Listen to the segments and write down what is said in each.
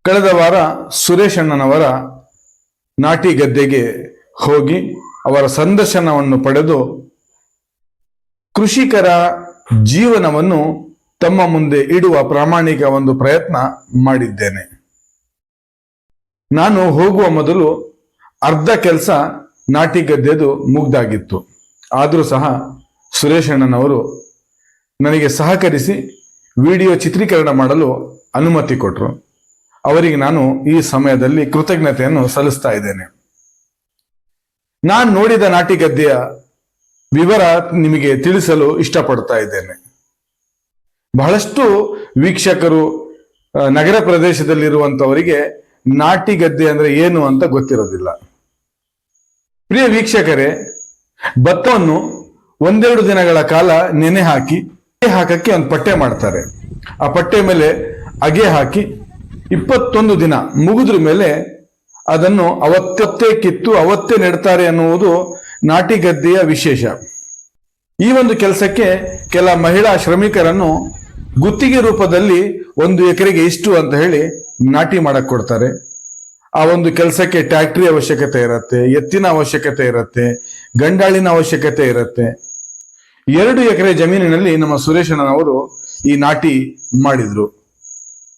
ಕಳೆದ ವಾರ ಸುರೇಶ್ ಅಣ್ಣನವರ ನಾಟಿ ಗದ್ದೆಗೆ ಹೋಗಿ ಅವರ ಸಂದರ್ಶನವನ್ನು ಪಡೆದು ಕೃಷಿಕರ ಜೀವನವನ್ನು ತಮ್ಮ ಮುಂದೆ ಇಡುವ ಪ್ರಾಮಾಣಿಕ ಒಂದು ಪ್ರಯತ್ನ ಮಾಡಿದ್ದೇನೆ. ನಾನು ಹೋಗುವ ಮೊದಲು ಅರ್ಧ ಕೆಲಸ ನಾಟಿ ಗದ್ದೆದು ಮುಗ್ದಾಗಿತ್ತು. ಆದರೂ ಸಹ ಸುರೇಶ್ ಅಣ್ಣನವರು ನನಗೆ ಸಹಕರಿಸಿ ವಿಡಿಯೋ ಚಿತ್ರೀಕರಣ ಮಾಡಲು ಅನುಮತಿ ಕೊಟ್ಟರು. ಅವರಿಗೆ ನಾನು ಈ ಸಮಯದಲ್ಲಿ ಕೃತಜ್ಞತೆಯನ್ನು ಸಲ್ಲಿಸ್ತಾ ಇದ್ದೇನೆ. ನಾನು ನೋಡಿದ ನಾಟಿ ಗದ್ದೆಯ ವಿವರ ನಿಮಗೆ ತಿಳಿಸಲು ಇಷ್ಟಪಡ್ತಾ ಇದ್ದೇನೆ. ಬಹಳಷ್ಟು ವೀಕ್ಷಕರು ನಗರ ಪ್ರದೇಶದಲ್ಲಿರುವಂತವರಿಗೆ ನಾಟಿ ಗದ್ದೆ ಅಂದ್ರೆ ಏನು ಅಂತ ಗೊತ್ತಿರೋದಿಲ್ಲ. ಪ್ರಿಯ ವೀಕ್ಷಕರೇ, ಭತ್ತವನ್ನು ಒಂದೆರಡು ದಿನಗಳ ಕಾಲ ನೆನೆ ಹಾಕಕ್ಕೆ ಒಂದು ಪಟ್ಟೆ ಮಾಡ್ತಾರೆ. ಆ ಪಟ್ಟೆ ಮೇಲೆ ಅಗೆ ಹಾಕಿ 21 ದಿನ ಮುಗಿದ್ರ ಮೇಲೆ ಅದನ್ನು ಅವತ್ತೇ ಕಿತ್ತು ಅವತ್ತೇ ನೆಡ್ತಾರೆ ಅನ್ನುವುದು ನಾಟಿ ಗದ್ದೆಯ ವಿಶೇಷ. ಈ ಒಂದು ಕೆಲಸಕ್ಕೆ ಕೆಲ ಮಹಿಳಾ ಶ್ರಮಿಕರನ್ನು ಗುತ್ತಿಗೆ ರೂಪದಲ್ಲಿ 1 ಎಕರೆಗೆ ಇಷ್ಟು ಅಂತ ಹೇಳಿ ನಾಟಿ ಮಾಡಕ್ ಕೊಡ್ತಾರೆ. ಆ ಒಂದು ಕೆಲಸಕ್ಕೆ ಟ್ಯಾಕ್ಟ್ರಿ ಅವಶ್ಯಕತೆ ಇರುತ್ತೆ, ಎತ್ತಿನ ಅವಶ್ಯಕತೆ ಇರುತ್ತೆ, ಗಂಡಾಳಿನ ಅವಶ್ಯಕತೆ ಇರುತ್ತೆ. 2 ಎಕರೆ ಜಮೀನಿನಲ್ಲಿ ನಮ್ಮ ಸುರೇಶ್ ಅಣ್ಣನವರು ಈ ನಾಟಿ ಮಾಡಿದ್ರು.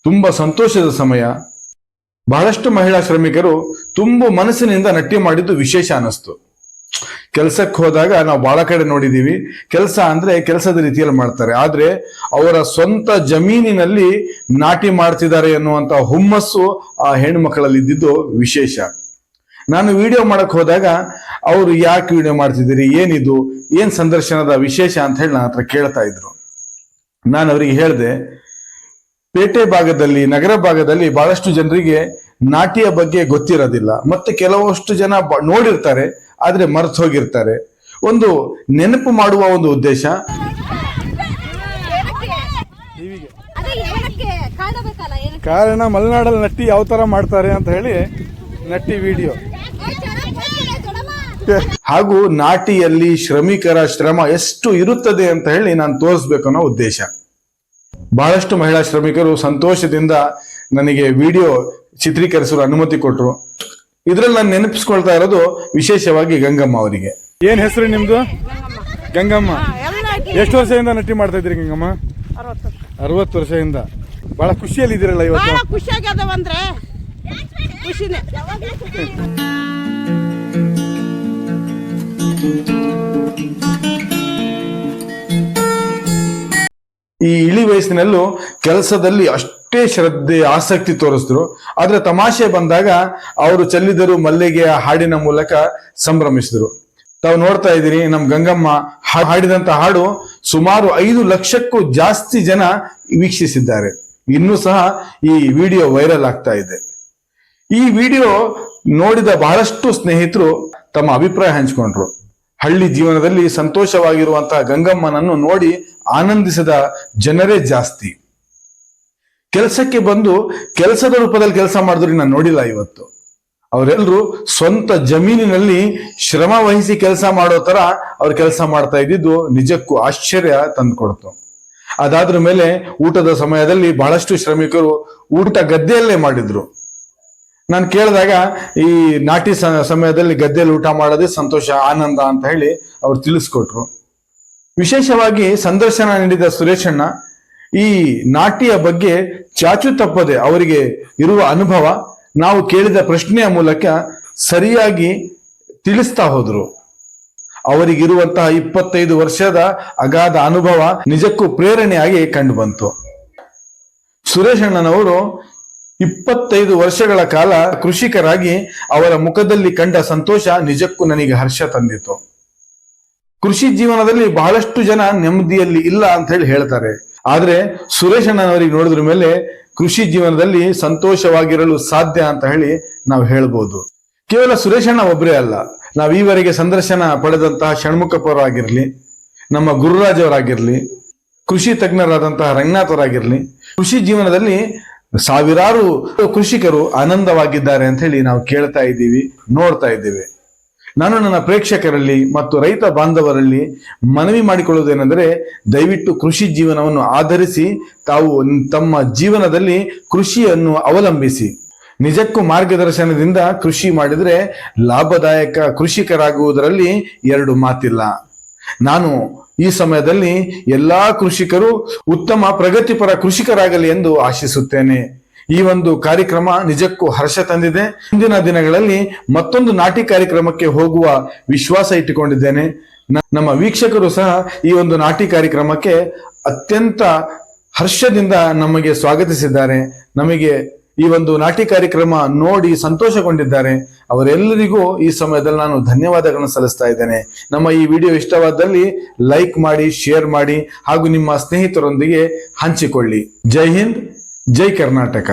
ತುಂಬಾ ಸಂತೋಷದ ಸಮಯ. ಬಹಳಷ್ಟು ಮಹಿಳಾ ಶ್ರಮಿಕರು ತುಂಬ ಮನಸ್ಸಿನಿಂದ ನಟ್ಟಿ ಮಾಡಿದ್ದು ವಿಶೇಷ ಅನಿಸ್ತು. ಕೆಲಸಕ್ಕೆ ಹೋದಾಗ ನಾವು ಬಹಳ ಕಡೆ ನೋಡಿದೀವಿ, ಕೆಲಸ ಅಂದ್ರೆ ಕೆಲಸದ ರೀತಿಯಲ್ಲಿ ಮಾಡ್ತಾರೆ, ಆದ್ರೆ ಅವರ ಸ್ವಂತ ಜಮೀನಿನಲ್ಲಿ ನಾಟಿ ಮಾಡ್ತಿದ್ದಾರೆ ಎನ್ನುವಂತ ಹುಮ್ಮಸ್ಸು ಆ ಹೆಣ್ಮಕ್ಕಳಲ್ಲಿ ಇದ್ದಿದ್ದು ವಿಶೇಷ. ನಾನು ವಿಡಿಯೋ ಮಾಡಕ್ ಹೋದಾಗ ಅವರು ಯಾಕೆ ವಿಡಿಯೋ ಮಾಡ್ತಿದ್ದೀರಿ, ಏನಿದು, ಏನ್ ಸಂದರ್ಶನದ ವಿಶೇಷ ಅಂತ ಹೇಳಿ ನನ್ನ ಹತ್ರ ಕೇಳ್ತಾ ಇದ್ರು. ನಾನು ಅವರಿಗೆ ಹೇಳಿದೆ, ಪೇಟೆ ಭಾಗದಲ್ಲಿ, ನಗರ ಭಾಗದಲ್ಲಿ ಬಹಳಷ್ಟು ಜನರಿಗೆ ನಾಟಿಯ ಬಗ್ಗೆ ಗೊತ್ತಿರೋದಿಲ್ಲ, ಮತ್ತೆ ಕೆಲವಷ್ಟು ಜನ ನೋಡಿರ್ತಾರೆ ಆದ್ರೆ ಮರ್ತು ಹೋಗಿರ್ತಾರೆ. ಒಂದು ನೆನಪು ಮಾಡುವ ಒಂದು ಉದ್ದೇಶ. ಕಾರಣ ಮಲೆನಾಡಲ್ಲಿ ನಟ್ಟಿ ಯಾವ ತರ ಮಾಡ್ತಾರೆ ಅಂತ ಹೇಳಿ ನಟ್ಟಿ ವಿಡಿಯೋ ಹಾಗೂ ನಾಟಿಯಲ್ಲಿ ಶ್ರಮಿಕರ ಶ್ರಮ ಎಷ್ಟು ಇರುತ್ತದೆ ಅಂತ ಹೇಳಿ ನಾನು ತೋರಿಸ್ಬೇಕು ಅನ್ನೋ ಉದ್ದೇಶ. ಬಹಳಷ್ಟು ಮಹಿಳಾ ಶ್ರಮಿಕರು ಸಂತೋಷದಿಂದ ನನಗೆ ವಿಡಿಯೋ ಚಿತ್ರೀಕರಿಸಲು ಅನುಮತಿ ಕೊಟ್ಟರು. ಇದ್ರಲ್ಲಿ ನಾನು ನೆನಪಿಸ್ಕೊಳ್ತಾ ಇರೋದು ವಿಶೇಷವಾಗಿ ಗಂಗಮ್ಮ ಅವರಿಗೆ. ಏನ್ ಹೆಸರು ನಿಮ್ದು? ಗಂಗಮ್ಮ. ಎಷ್ಟು ವರ್ಷದಿಂದ ನಟ್ಟಿ ಮಾಡ್ತಾ ಇದ್ರಿ ಗಂಗಮ್ಮ? 60 ವರ್ಷದಿಂದ. ಬಹಳ ಖುಷಿಯಲ್ಲಿ ಇದ್ದೀರಲ್ಲ ಇವತ್ತು? ಖುಷಿಯಾಗ್ಯದವಂದ್ರೆ ಖುಷಿನೇ. ಈ ಇಳಿ ವಯಸ್ಸಿನಲ್ಲೂ ಕೆಲಸದಲ್ಲಿ ಅಷ್ಟೇ ಶ್ರದ್ಧೆ ಆಸಕ್ತಿ ತೋರಿಸಿದ್ರು. ಆದ್ರೆ ತಮಾಷೆ ಬಂದಾಗ ಅವರು ಚೆಲ್ಲಿದರು ಮಲ್ಲಿಗೆಯ ಹಾಡಿನ ಮೂಲಕ ಸಂಭ್ರಮಿಸಿದ್ರು. ತಾವು ನೋಡ್ತಾ ಇದ್ದೀರಿ, ನಮ್ ಗಂಗಮ್ಮ ಹಾಡಿದಂತ ಹಾಡು ಸುಮಾರು 5 ಲಕ್ಷಕ್ಕೂ ಜಾಸ್ತಿ ಜನ ವೀಕ್ಷಿಸಿದ್ದಾರೆ. ಇನ್ನೂ ಸಹ ಈ ವಿಡಿಯೋ ವೈರಲ್ ಆಗ್ತಾ ಇದೆ. ಈ ವಿಡಿಯೋ ನೋಡಿದ ಬಹಳಷ್ಟು ಸ್ನೇಹಿತರು ತಮ್ಮ ಅಭಿಪ್ರಾಯ ಹಂಚಿಕೊಂಡ್ರು. ಹಳ್ಳಿ ಜೀವನದಲ್ಲಿ ಸಂತೋಷವಾಗಿರುವಂತಹ ಗಂಗಮ್ಮನನ್ನು ನೋಡಿ ಆನಂದಿಸಿದ ಜನರೇ ಜಾಸ್ತಿ. ಕೆಲಸಕ್ಕೆ ಬಂದು ಕೆಲಸದ ರೂಪದಲ್ಲಿ ಕೆಲಸ ಮಾಡಿದ್ರು ನಾನು ನೋಡಿಲ್ಲ ಇವತ್ತು. ಅವರೆಲ್ಲರೂ ಸ್ವಂತ ಜಮೀನಿನಲ್ಲಿ ಶ್ರಮ ವಹಿಸಿ ಕೆಲಸ ಮಾಡೋ ತರ ಅವ್ರು ಕೆಲಸ ಮಾಡ್ತಾ ಇದ್ದಿದ್ದು ನಿಜಕ್ಕೂ ಆಶ್ಚರ್ಯ ತಂದುಕೊಡ್ತು. ಅದಾದ್ರ ಮೇಲೆ ಊಟದ ಸಮಯದಲ್ಲಿ ಬಹಳಷ್ಟು ಶ್ರಮಿಕರು ಊಟ ಗದ್ದೆಯಲ್ಲೇ ಮಾಡಿದ್ರು. ನಾನು ಕೇಳಿದಾಗ ಈ ನಾಟಿ ಸಮಯದಲ್ಲಿ ಗದ್ದೆಯಲ್ಲಿ ಊಟ ಮಾಡೋದೇ ಸಂತೋಷ, ಆನಂದ ಅಂತ ಹೇಳಿ ಅವ್ರು ತಿಳಿಸ್ಕೊಟ್ರು. ವಿಶೇಷವಾಗಿ ಸಂದರ್ಶನ ನೀಡಿದ ಸುರೇಶ್ ಅಣ್ಣ ಈ ನಾಟಿಯ ಬಗ್ಗೆ ಚಾಚು ತಪ್ಪದೆ ಅವರಿಗೆ ಇರುವ ಅನುಭವ ನಾವು ಕೇಳಿದ ಪ್ರಶ್ನೆಯ ಮೂಲಕ ಸರಿಯಾಗಿ ತಿಳಿಸ್ತಾ ಹೋದ್ರು. ಅವರಿಗಿರುವಂತಹ 25 ವರ್ಷದ ಅಗಾಧ ಅನುಭವ ನಿಜಕ್ಕೂ ಪ್ರೇರಣೆಯಾಗಿ ಕಂಡು ಬಂತು. ಸುರೇಶ್ ಅಣ್ಣನವರು 25 ವರ್ಷಗಳ ಕಾಲ ಕೃಷಿಕರಾಗಿ ಅವರ ಮುಖದಲ್ಲಿ ಕಂಡ ಸಂತೋಷ ನಿಜಕ್ಕೂ ನನಗೆ ಹರ್ಷ ತಂದಿತು. ಕೃಷಿ ಜೀವನದಲ್ಲಿ ಬಹಳಷ್ಟು ಜನ ನೆಮ್ಮದಿಯಲ್ಲಿ ಇಲ್ಲ ಅಂತ ಹೇಳಿ ಹೇಳ್ತಾರೆ, ಆದ್ರೆ ಸುರೇಶ್ ಅಣ್ಣನವರಿಗೆ ನೋಡಿದ್ರ ಮೇಲೆ ಕೃಷಿ ಜೀವನದಲ್ಲಿ ಸಂತೋಷವಾಗಿರಲು ಸಾಧ್ಯ ಅಂತ ಹೇಳಿ ನಾವು ಹೇಳ್ಬೋದು. ಕೇವಲ ಸುರೇಶ್ ಅಣ್ಣ ಒಬ್ಬರೇ ಅಲ್ಲ, ನಾವು ಈವರೆಗೆ ಸಂದರ್ಶನ ಪಡೆದಂತಹ ಷಣ್ಮುಖಪ್ಪ ಅವರಾಗಿರ್ಲಿ, ನಮ್ಮ ಗುರುರಾಜ್ ಅವರಾಗಿರ್ಲಿ, ಕೃಷಿ ತಜ್ಞರಾದಂತಹ ರಂಗನಾಥ್ ಅವರಾಗಿರ್ಲಿ, ಕೃಷಿ ಜೀವನದಲ್ಲಿ ಸಾವಿರಾರು ಕೃಷಿಕರು ಆನಂದವಾಗಿದ್ದಾರೆ ಅಂತ ಹೇಳಿ ನಾವು ಕೇಳ್ತಾ ಇದ್ದೀವಿ, ನೋಡ್ತಾ ಇದ್ದೀವಿ. ನಾನು ನನ್ನ ಪ್ರೇಕ್ಷಕರಲ್ಲಿ ಮತ್ತು ರೈತ ಬಾಂಧವರಲ್ಲಿ ಮನವಿ ಮಾಡಿಕೊಳ್ಳುವುದೇನೆಂದರೆ, ದಯವಿಟ್ಟು ಕೃಷಿ ಜೀವನವನ್ನು ಆಧರಿಸಿ ತಾವು ತಮ್ಮ ಜೀವನದಲ್ಲಿ ಕೃಷಿಯನ್ನು ಅವಲಂಬಿಸಿ. ನಿಜಕ್ಕೂ ಮಾರ್ಗದರ್ಶನದಿಂದ ಕೃಷಿ ಮಾಡಿದರೆ ಲಾಭದಾಯಕ ಕೃಷಿಕರಾಗುವುದರಲ್ಲಿ ಎರಡು ಮಾತಿಲ್ಲ. ನಾನು ಈ ಸಮಯದಲ್ಲಿ ಎಲ್ಲಾ ಕೃಷಿಕರು ಉತ್ತಮ ಪ್ರಗತಿಪರ ಕೃಷಿಕರಾಗಲಿ ಎಂದು ಆಶಿಸುತ್ತೇನೆ. ಈ ಒಂದು ಕಾರ್ಯಕ್ರಮ ನಿಜಕ್ಕೂ ಹರ್ಷ ತಂದಿದೆ. ಮುಂದಿನ ದಿನಗಳಲ್ಲಿ ಮತ್ತೊಂದು ನಾಟಿ ಕಾರ್ಯಕ್ರಮಕ್ಕೆ ಹೋಗುವ ವಿಶ್ವಾಸ ಇಟ್ಟುಕೊಂಡಿದ್ದೇನೆ. ನಮ್ಮ ವೀಕ್ಷಕರು ಸಹ ಈ ಒಂದು ನಾಟಿ ಕಾರ್ಯಕ್ರಮಕ್ಕೆ ಅತ್ಯಂತ ಹರ್ಷದಿಂದ ನಮಗೆ ಸ್ವಾಗತಿಸಿದ್ದಾರೆ. ನಮಗೆ ಈ ಒಂದು ನಾಟಿ ಕಾರ್ಯಕ್ರಮ ನೋಡಿ ಸಂತೋಷಗೊಂಡಿದ್ದಾರೆ. ಅವರೆಲ್ಲರಿಗೂ ಈ ಸಮಯದಲ್ಲಿ ನಾನು ಧನ್ಯವಾದಗಳನ್ನು ಸಲ್ಲಿಸ್ತಾ ಇದ್ದೇನೆ. ನಮ್ಮ ಈ ವಿಡಿಯೋ ಇಷ್ಟವಾದಲ್ಲಿ ಲೈಕ್ ಮಾಡಿ, ಶೇರ್ ಮಾಡಿ ಹಾಗೂ ನಿಮ್ಮ ಸ್ನೇಹಿತರೊಂದಿಗೆ ಹಂಚಿಕೊಳ್ಳಿ. ಜೈ ಹಿಂದ್, ಜೈ ಕರ್ನಾಟಕ.